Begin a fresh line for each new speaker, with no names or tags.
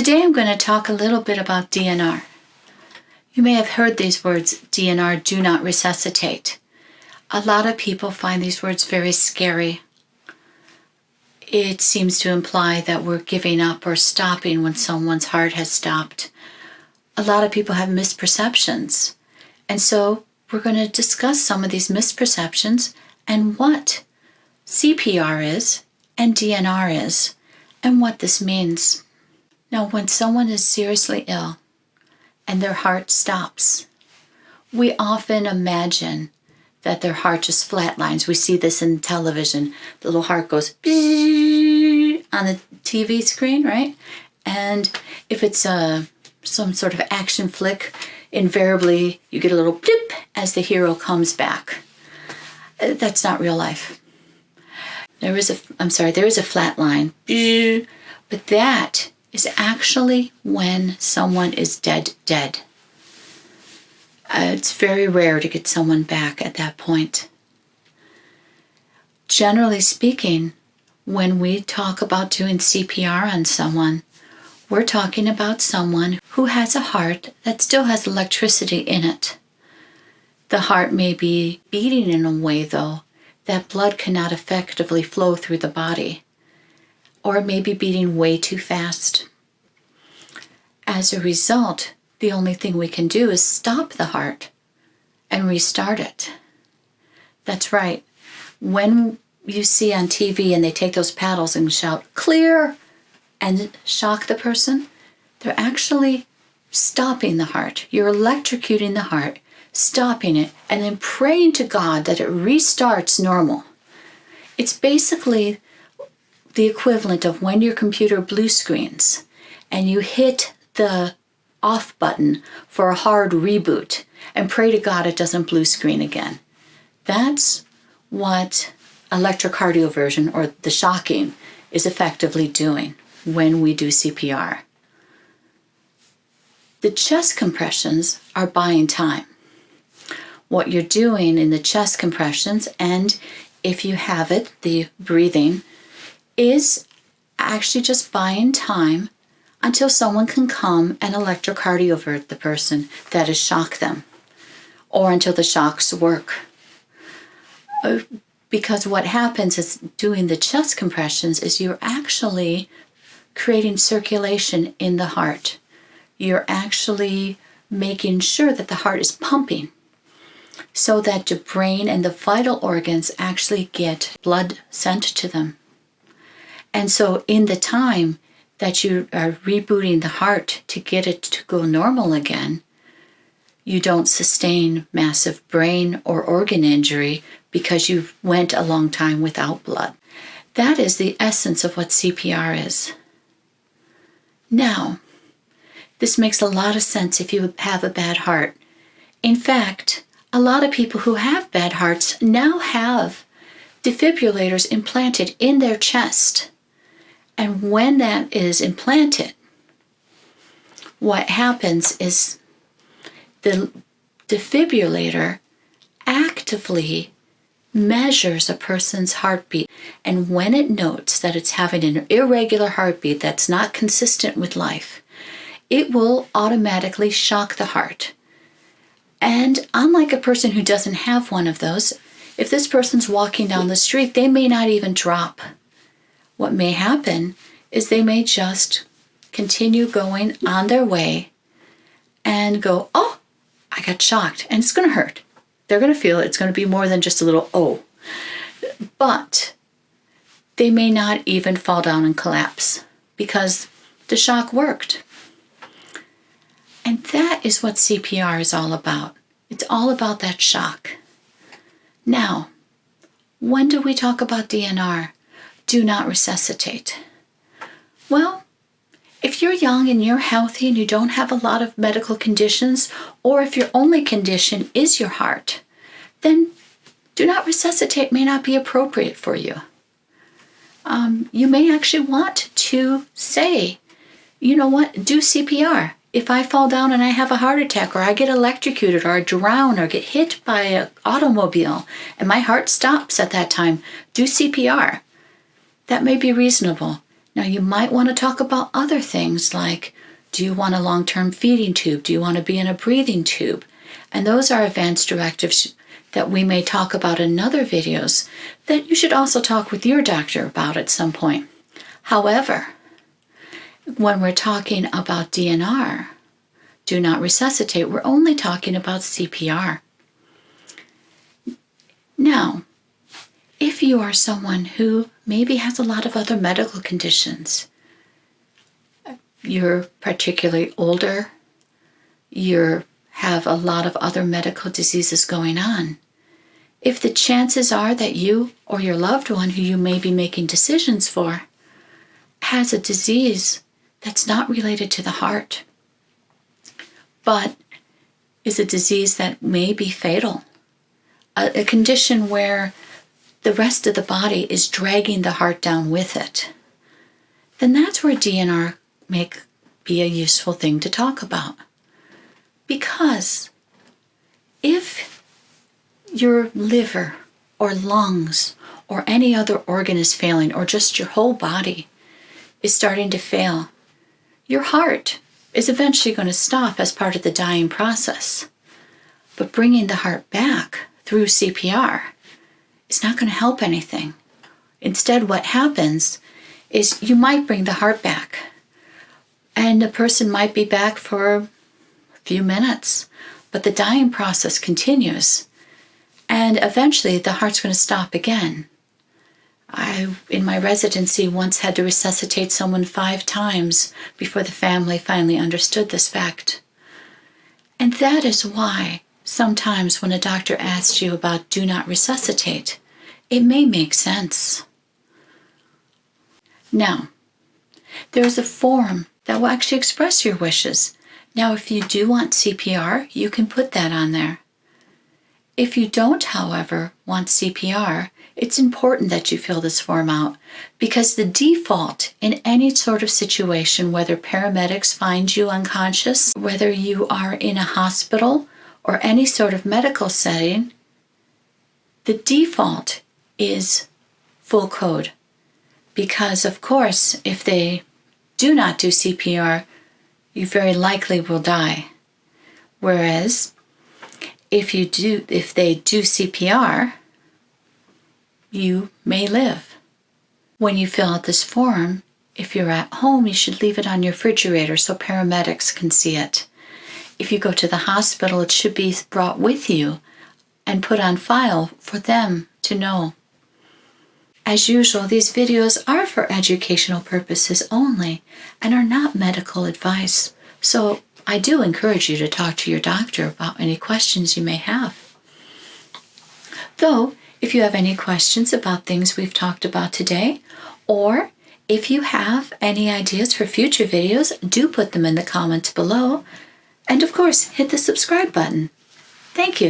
Today I'm going to talk a little bit about DNR. You may have heard these words, DNR, do not resuscitate. A lot of people find these words very scary. It seems to imply that we're giving up or stopping when someone's heart has stopped. A lot of people have misperceptions. And so we're going to discuss some of these misperceptions and what CPR is and DNR is and what this means. Now, when someone is seriously ill and their heart stops, we often imagine that their heart just flatlines. We see this in television. The little heart goes on the TV screen, right? And if it's some sort of action flick, invariably you get a little blip as the hero comes back. That's not real life. There is a flat line, but that is actually when someone is dead. It's very rare to get someone back at that point. Generally speaking, when we talk about doing CPR on someone, we're talking about someone who has a heart that still has electricity in it. The heart may be beating in a way, though, that blood cannot effectively flow through the body, or it may be beating way too fast. As a result, the only thing we can do is stop the heart and restart it. That's right. When you see on TV and they take those paddles and shout, "Clear!" and shock the person, they're actually stopping the heart. You're electrocuting the heart, stopping it, and then praying to God that it restarts normal. It's basically the equivalent of when your computer blue screens and you hit the off button for a hard reboot and pray to God it doesn't blue screen again. That's what electrocardioversion, or the shocking, is effectively doing when we do CPR. The chest compressions are buying time. What you're doing in the chest compressions, and if you have it, the breathing, is actually just buying time until someone can come and electrocardiovert the person, that is, shock them, or until the shocks work. Because what happens is doing the chest compressions is you're actually creating circulation in the heart. You're actually making sure that the heart is pumping so that the brain and the vital organs actually get blood sent to them. And so in the time that you are rebooting the heart to get it to go normal again, you don't sustain massive brain or organ injury because you went a long time without blood. That is the essence of what CPR is. Now, this makes a lot of sense if you have a bad heart. In fact, a lot of people who have bad hearts now have defibrillators implanted in their chest. And when that is implanted, what happens is the defibrillator actively measures a person's heartbeat. And when it notes that it's having an irregular heartbeat that's not consistent with life, it will automatically shock the heart. And unlike a person who doesn't have one of those, if this person's walking down the street, they may not even drop. What may happen is they may just continue going on their way and go, "Oh, I got shocked," and it's going to hurt. They're going to feel it. It's going to be more than just a little "oh." But they may not even fall down and collapse because the shock worked. And that is what CPR is all about. It's all about that shock. Now, when do we talk about DNR? Do not resuscitate. Well, if you're young and you're healthy and you don't have a lot of medical conditions, or if your only condition is your heart, then do not resuscitate may not be appropriate for you. You may actually want to say, you know what, do CPR. If I fall down and I have a heart attack, or I get electrocuted, or I drown, or get hit by an automobile, and my heart stops at that time, do CPR. That may be reasonable. Now, you might want to talk about other things like, do you want a long-term feeding tube? Do you want to be in a breathing tube? And those are advance directives that we may talk about in other videos that you should also talk with your doctor about at some point. However, when we're talking about DNR, do not resuscitate, we're only talking about CPR. Now, if you are someone who maybe has a lot of other medical conditions, you're particularly older, you have a lot of other medical diseases going on, if the chances are that you or your loved one who you may be making decisions for has a disease that's not related to the heart, but is a disease that may be fatal, a condition where the rest of the body is dragging the heart down with it, then that's where DNR may be a useful thing to talk about. Because if your liver or lungs or any other organ is failing, or just your whole body is starting to fail, your heart is eventually going to stop as part of the dying process. But bringing the heart back through CPR is not going to help anything. Instead, what happens is you might bring the heart back, and the person might be back for a few minutes, but the dying process continues, and eventually the heart's going to stop again. I, in my residency, once had to resuscitate someone 5 times before the family finally understood this fact. And that is why sometimes when a doctor asks you about do not resuscitate, it may make sense. Now, there is a form that will actually express your wishes. Now, if you do want CPR, you can put that on there. If you don't, however, want CPR, it's important that you fill this form out, because the default in any sort of situation, whether paramedics find you unconscious, whether you are in a hospital or any sort of medical setting, the default is full code. Because, of course, if they do not do CPR, you very likely will die. Whereas, if they do CPR, you may live. When you fill out this form, if you're at home, you should leave it on your refrigerator so paramedics can see it. If you go to the hospital, it should be brought with you and put on file for them to know. As usual, these videos are for educational purposes only and are not medical advice. So I do encourage you to talk to your doctor about any questions you may have. Though, if you have any questions about things we've talked about today, or if you have any ideas for future videos, do put them in the comments below. And of course, hit the subscribe button. Thank you.